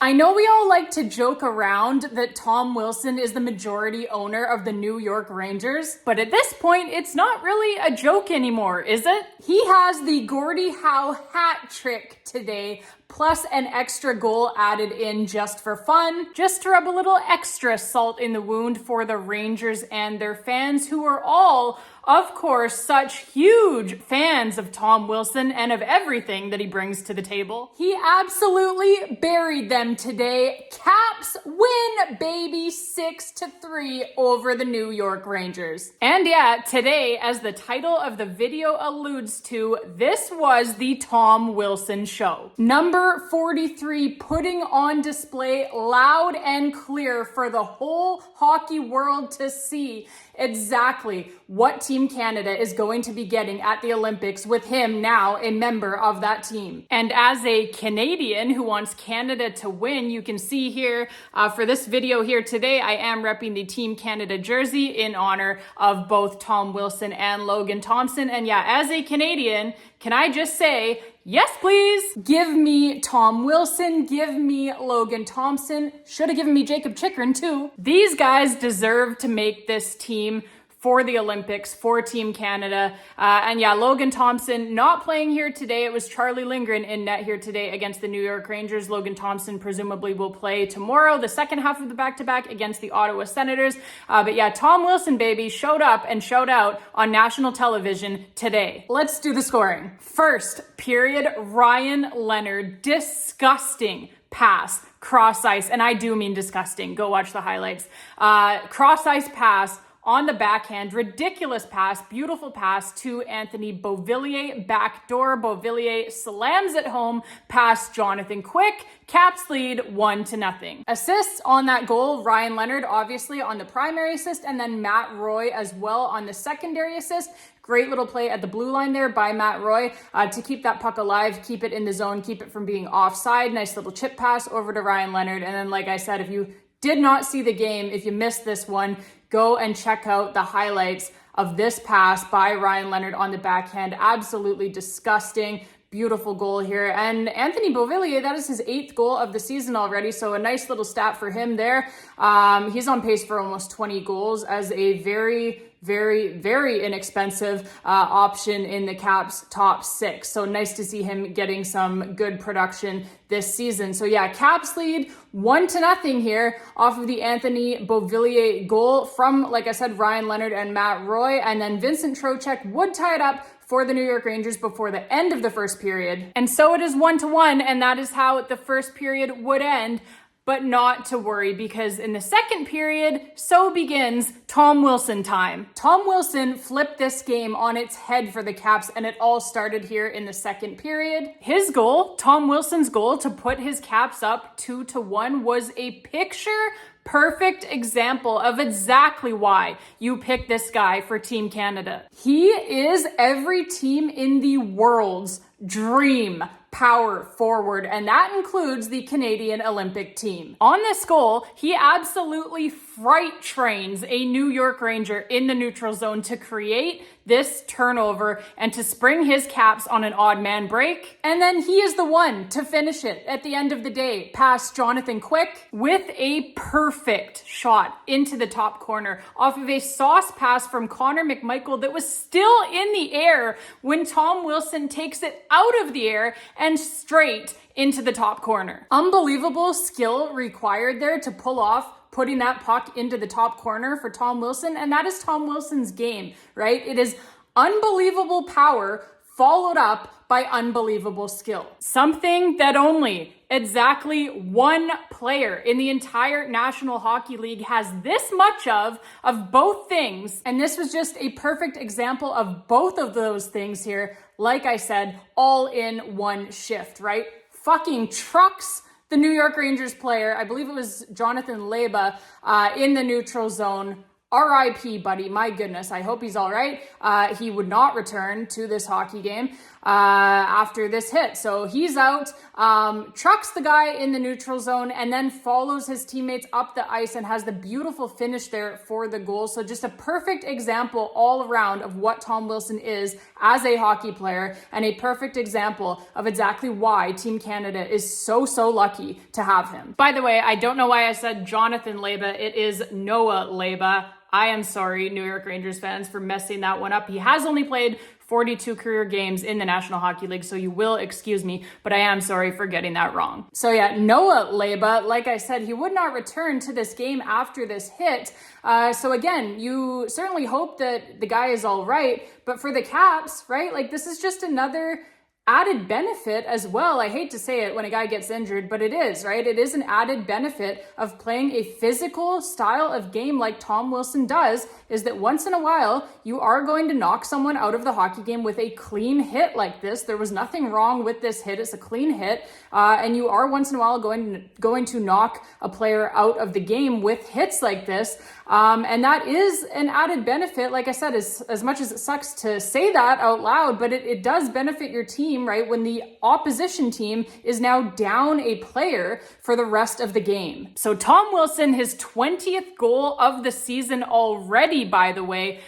I know we all like to joke around that Tom Wilson is the majority owner of the New York Rangers, but at this point, it's not really a joke anymore, is it? He has the Gordie Howe hat trick today, plus an extra goal added in just for fun, just to rub a little extra salt in the wound for the Rangers and their fans, who are all, of course, such huge fans of Tom Wilson and of everything that he brings to the table. He absolutely buried them today. Caps win, baby, 6-3 over the New York Rangers. And yeah, today, as the title of the video alludes to, this was the Tom Wilson show. Number 43 putting on display loud and clear for the whole hockey world to see exactly what Team Canada is going to be getting at the Olympics with him now a member of that team. And as a Canadian who wants Canada to win, you can see here for this video here today, I am repping the Team Canada jersey in honor of both Tom Wilson and Logan Thompson. And yeah, as a Canadian, can I just say, yes, please. Give me Tom Wilson. Give me Logan Thompson. Should have given me Jacob Chikrin too. These guys deserve to make this team for the Olympics, for Team Canada. And yeah, Logan Thompson not playing here today. It was Charlie Lindgren in net here today against the New York Rangers. Logan Thompson presumably will play tomorrow, the second half of the back-to-back against the Ottawa Senators. But yeah, Tom Wilson, baby, showed up and showed out on national television today. Let's do the scoring. First period, Ryan Leonard, disgusting pass, cross ice, and I do mean disgusting. Go watch the highlights. Cross ice pass on the backhand, ridiculous pass, beautiful pass to Anthony Beauvillier, backdoor. Beauvillier slams it home past Jonathan Quick. Caps lead 1-0. Assists on that goal, Ryan Leonard obviously on the primary assist, and then Matt Roy as well on the secondary assist. Great little play at the blue line there by Matt Roy to keep that puck alive, keep it in the zone, keep it from being offside. Nice little chip pass over to Ryan Leonard. And then, like I said, if you did not see the game, if you missed this one, go and check out the highlights of this pass by Ryan Leonard on the backhand. Absolutely disgusting. Beautiful goal here. And Anthony Beauvillier, that is his 8th goal of the season already. So a nice little stat for him there. He's on pace for almost 20 goals as a very inexpensive option in the Caps top 6. So nice to see him getting some good production this season. So yeah, Caps lead 1-0 here off of the Anthony Beauvillier goal from, like I said, Ryan Leonard and Matt Roy. And then Vincent Trocheck would tie it up for the New York Rangers before the end of the first period. And so it is 1-1, and that is how the first period would end. But not to worry, because in the second period, so begins Tom Wilson time. Tom Wilson flipped this game on its head for the Caps, and it all started here in the second period. His goal, Tom Wilson's goal to put his Caps up 2-1, was a picture-perfect example of exactly why you pick this guy for Team Canada. He is every team in the world's dream power forward, and that includes the Canadian Olympic team. On this goal, he absolutely freight trains a New York Ranger in the neutral zone to create this turnover and to spring his Caps on an odd man break. And then he is the one to finish it at the end of the day, past Jonathan Quick with a perfect shot into the top corner off of a sauce pass from Connor McMichael that was still in the air when Tom Wilson takes it out of the air and straight into the top corner. Unbelievable skill required there to pull off putting that puck into the top corner for Tom Wilson, and that is Tom Wilson's game, right? It is unbelievable power followed up by unbelievable skill. Something that only exactly one player in the entire National Hockey League has this much of both things. And this was just a perfect example of both of those things here. Like I said, all in one shift, right? Fucking trucks the New York Rangers player, I believe it was Jonathan Leba, in the neutral zone. RIP, buddy. My goodness. I hope he's all right. He would not return to this hockey game. after this hit. So he's out, trucks the guy in the neutral zone, and then follows his teammates up the ice and has the beautiful finish there for the goal. So just a perfect example all around of what Tom Wilson is as a hockey player, and a perfect example of exactly why Team Canada is so lucky to have him. By the way, I don't know why I said Jonathan Leba. It is Noah Leba. I am sorry, New York Rangers fans, for messing that one up. He has only played 42 career games in the National Hockey League, so you will excuse me, but I am sorry for getting that wrong. So yeah, Noah Leba, like I said, he would not return to this game after this hit. So again, you certainly hope that the guy is all right, but for the Caps, right, like this is just another added benefit as well. I hate to say it when a guy gets injured, but it is, right? It is an added benefit of playing a physical style of game like Tom Wilson does, is that once in a while, you are going to knock someone out of the hockey game with a clean hit like this. There was nothing wrong with this hit. It's a clean hit. And you are once in a while going to knock a player out of the game with hits like this. And that is an added benefit. Like I said, as much as it sucks to say that out loud, but it does benefit your team, right? When the opposition team is now down a player for the rest of the game. So Tom Wilson, his 20th goal of the season already, by the way.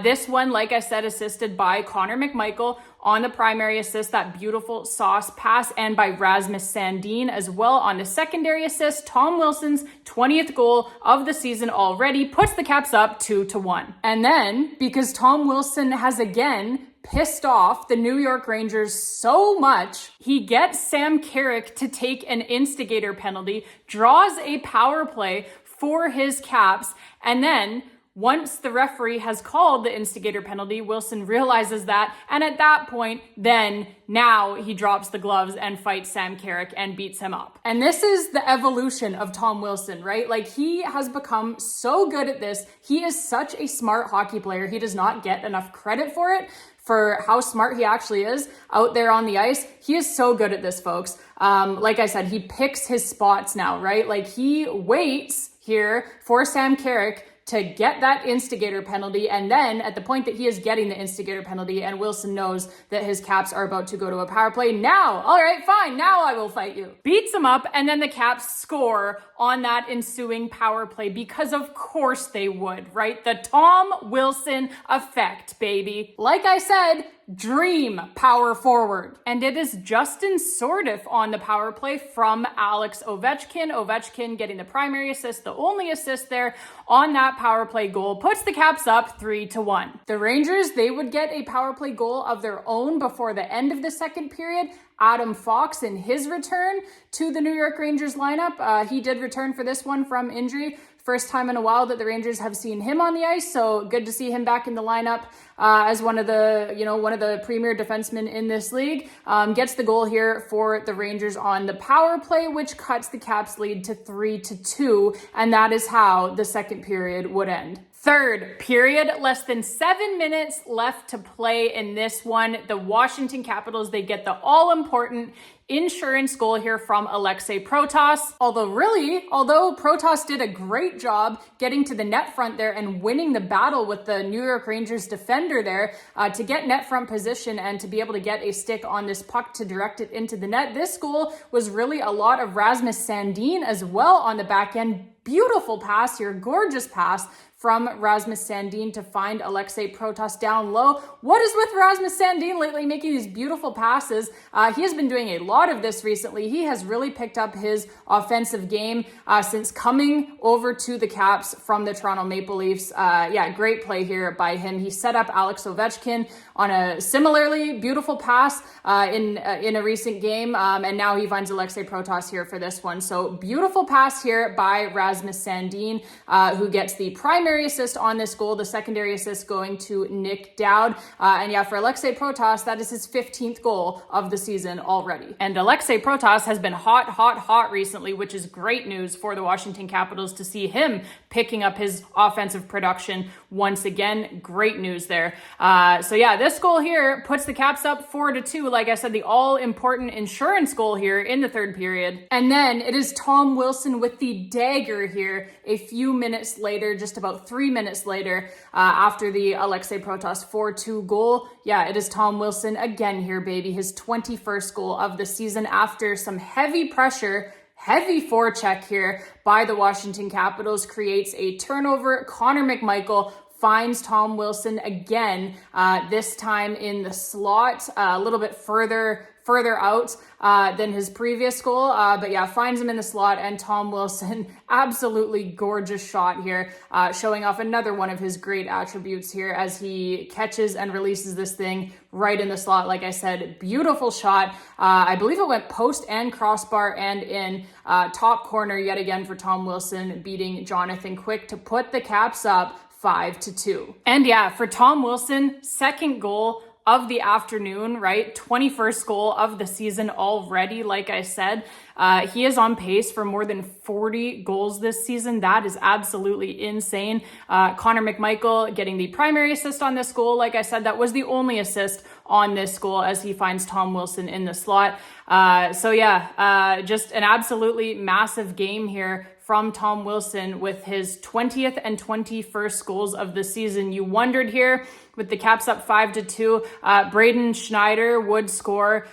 This one, like I said, assisted by Connor McMichael on the primary assist, that beautiful sauce pass, and by Rasmus Sandin as well on the secondary assist. Tom Wilson's 20th goal of the season already puts the Caps up 2-1. And then, because Tom Wilson has again pissed off the New York Rangers so much, he gets Sam Carrick to take an instigator penalty, draws a power play for his Caps, and then once the referee has called the instigator penalty, Wilson realizes that, and at that point, then now he drops the gloves and fights Sam Carrick and beats him up. And this is the evolution of Tom Wilson, right? Like, he has become so good at this. He is such a smart hockey player. He does not get enough credit for it, for how smart he actually is out there on the ice. He is so good at this, folks. Like I said, he picks his spots now, right? Like, he waits here for Sam Carrick to get that instigator penalty, and then at the point that he is getting the instigator penalty and Wilson knows that his Caps are about to go to a power play, now, all right, fine, now I will fight you. Beats him up, and then the Caps score on that ensuing power play, because of course they would, right? The Tom Wilson effect, baby. Like I said, dream power forward. And it is Justin Sourdif on the power play from Alex Ovechkin. Ovechkin getting the primary assist, the only assist there on that power play goal, puts the Caps up 3-1. The Rangers, they would get a power play goal of their own before the end of the second period. Adam Fox in his return to the New York Rangers lineup. He did return for this one from injury. First time in a while that the Rangers have seen him on the ice, so good to see him back in the lineup as one of the premier defensemen in this league. Gets the goal here for the Rangers on the power play, which cuts the Caps lead to 3-2, and that is how the second period would end. Third period, less than 7 minutes left to play in this one. The Washington Capitals, they get the all-important insurance goal here from Aliaksei Protas. Although Protas did a great job getting to the net front there and winning the battle with the New York Rangers defender there to get net front position and to be able to get a stick on this puck to direct it into the net. This goal was really a lot of Rasmus Sandin as well on the back end. Beautiful pass here, gorgeous pass from Rasmus Sandin to find Aliaksei Protas down low. What is with Rasmus Sandin lately making these beautiful passes? He has been doing a lot of this recently. He has really picked up his offensive game since coming over to the Caps from the Toronto Maple Leafs. Great play here by him. He set up Alex Ovechkin on a similarly beautiful pass in a recent game, and now he finds Aliaksei Protas here for this one. So beautiful pass here by Rasmus Sandin, who gets the primary assist on this goal, the secondary assist going to Nick Dowd. For Aliaksei Protas, that is his 15th goal of the season already. And Aliaksei Protas has been hot recently, which is great news for the Washington Capitals to see him picking up his offensive production once again. Great news there. This goal here puts the Caps up 4-2. Like I said, the all-important insurance goal here in the third period. And then it is Tom Wilson with the dagger here a few minutes later, just about about 3 minutes later after the Aliaksei Protas 4-2 goal. Yeah, it is Tom Wilson again here, baby. His 21st goal of the season after some heavy pressure. Heavy forecheck here by the Washington Capitals creates a turnover. Connor McMichael finds Tom Wilson again, this time in the slot, a little bit further out than his previous goal. But yeah, finds him in the slot, and Tom Wilson, absolutely gorgeous shot here, showing off another one of his great attributes here as he catches and releases this thing right in the slot. Like I said, beautiful shot. I believe it went post and crossbar and in, top corner yet again for Tom Wilson, beating Jonathan Quick to put the Caps up 5-2. And yeah, for Tom Wilson, second goal of the afternoon, right? 21st goal of the season already. Like I said, he is on pace for more than 40 goals this season. That is absolutely insane. Connor McMichael getting the primary assist on this goal. Like I said, that was the only assist on this goal as he finds Tom Wilson in the slot. So yeah, just an absolutely massive game here from Tom Wilson with his 20th and 21st goals of the season. You wondered here with the Caps up 5-2, Braden Schneider would score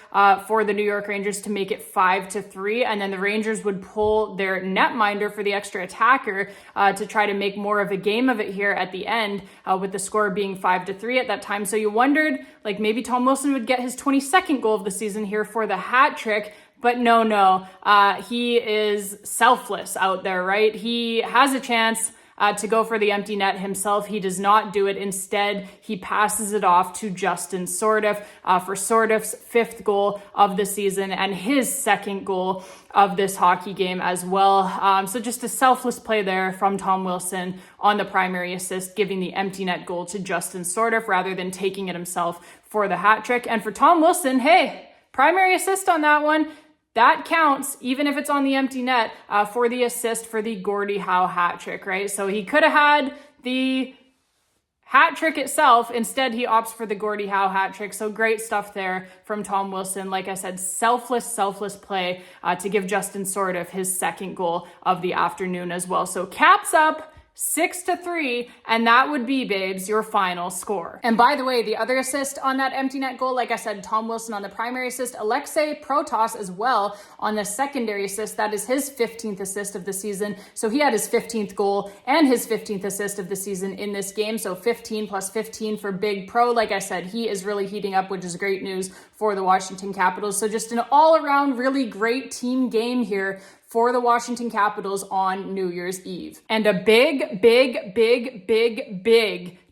for the New York Rangers to make it 5-3, and then the Rangers would pull their netminder for the extra attacker to try to make more of a game of it here at the end, with the score being 5-3 at that time. So you wondered, like, maybe Tom Wilson would get his 22nd goal of the season here for the hat trick. But no, he is selfless out there, right? He has a chance to go for the empty net himself. He does not do it. Instead, he passes it off to Justin Sourdif for Sourdif's 5th goal of the season and his 2nd goal of this hockey game as well. So just a selfless play there from Tom Wilson on the primary assist, giving the empty net goal to Justin Sourdif rather than taking it himself for the hat trick. And for Tom Wilson, hey, primary assist on that one. That counts, even if it's on the empty net, for the assist for the Gordie Howe hat trick, right? So he could have had the hat trick itself. Instead, he opts for the Gordie Howe hat trick. So great stuff there from Tom Wilson. Like I said, selfless play to give Justin Sourdif his 2nd goal of the afternoon as well. So Caps up 6-3, and that would be, babes, your final score. And by the way, the other assist on that empty net goal, like I said, Tom Wilson on the primary assist, Aliaksei Protas as well on the secondary assist. That is his 15th assist of the season. So he had his 15th goal and his 15th assist of the season in this game. So 15 plus 15 for Big Pro. Like I said, he is really heating up, which is great news for the Washington Capitals. So just an all-around really great team game here for the Washington Capitals on New Year's Eve. And a big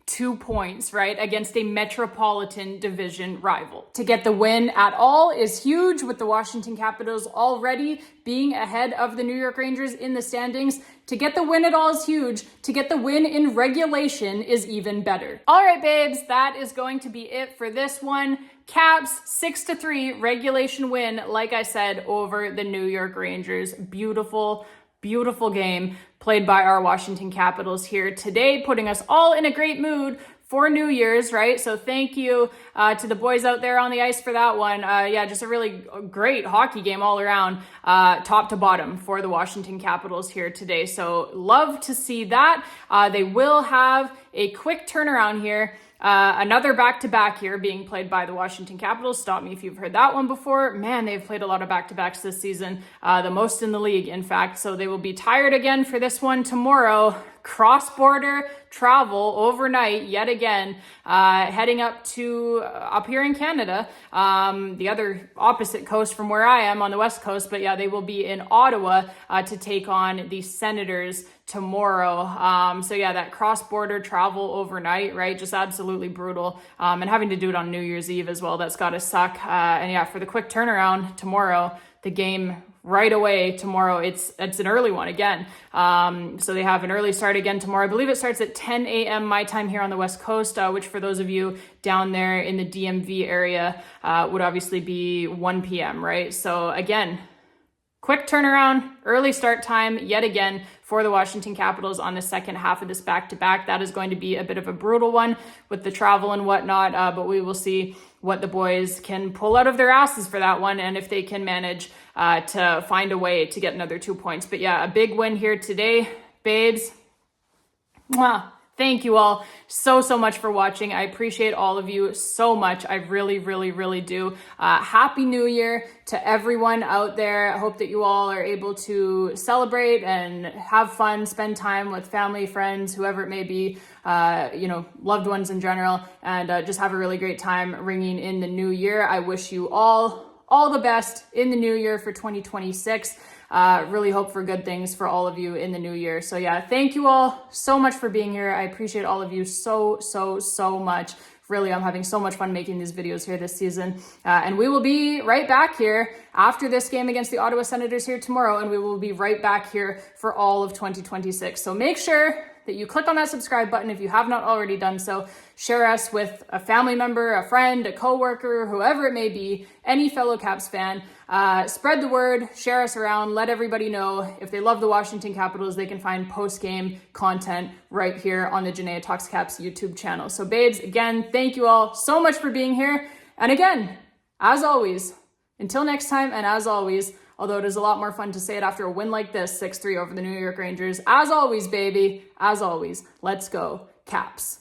2 points, right, against a Metropolitan Division rival. To get the win at all is huge, with the Washington Capitals already being ahead of the New York Rangers in the standings. To get the win at all is huge. To get the win in regulation is even better. All right, babes, that is going to be it for this one. Caps 6-3 regulation win, like I said, over the New York Rangers. Beautiful game played by our Washington Capitals here today, putting us all in a great mood for New Year's, right? So thank you to the boys out there on the ice for that one. Yeah, just a really great hockey game all around, top to bottom for the Washington Capitals here today. So love to see that. They will have a quick turnaround here. Another back-to-back here being played by the Washington Capitals. Stop me if you've heard that one before. Man, they've played a lot of back-to-backs this season, the most in the league, in fact. So they will be tired again for this one tomorrow. Cross-border travel overnight yet again, heading up here in Canada, the other opposite coast from where I am on the West Coast. But yeah, they will be in Ottawa to take on the Senators tomorrow. So yeah, that cross-border travel overnight, right? Just absolutely brutal. And having to do it on New Year's Eve as well, that's got to suck. And yeah, for the quick turnaround tomorrow, the game right away tomorrow, it's an early one again. So they have an early start again tomorrow. I believe it starts at 10 a.m. my time here on the West Coast, which for those of you down there in the DMV area would obviously be 1 p.m., right? So again, quick turnaround, early start time yet again for the Washington Capitals on the second half of this back-to-back. That is going to be a bit of a brutal one with the travel and whatnot, but we will see what the boys can pull out of their asses for that one, and if they can manage to find a way to get another 2 points. But yeah, a big win here today, babes. Mwah. Thank you all so much for watching. I appreciate all of you so much. I really do. Happy New Year to everyone out there. I hope that you all are able to celebrate and have fun, spend time with family, friends, whoever it may be, loved ones in general, and just have a really great time ringing in the new year. I wish you all the best in the new year for 2026. Really hope for good things for all of you in the new year. So yeah, thank you all so much for being here. I appreciate all of you so much. Really, I'm having so much fun making these videos here this season. And we will be right back here after this game against the Ottawa Senators here tomorrow, and we will be right back here for all of 2026. So make sure that you click on that subscribe button if you have not already done so. Share us with a family member, a friend, a coworker, whoever it may be, any fellow Caps fan. Spread the word, share us around, let everybody know. If they love the Washington Capitals, they can find post-game content right here on the Janaea Talks Caps YouTube channel. So babes, again, thank you all so much for being here. And again, as always, until next time, and as always, although it is a lot more fun to say it after a win like this, 6-3 over the New York Rangers. As always, baby, as always, let's go Caps.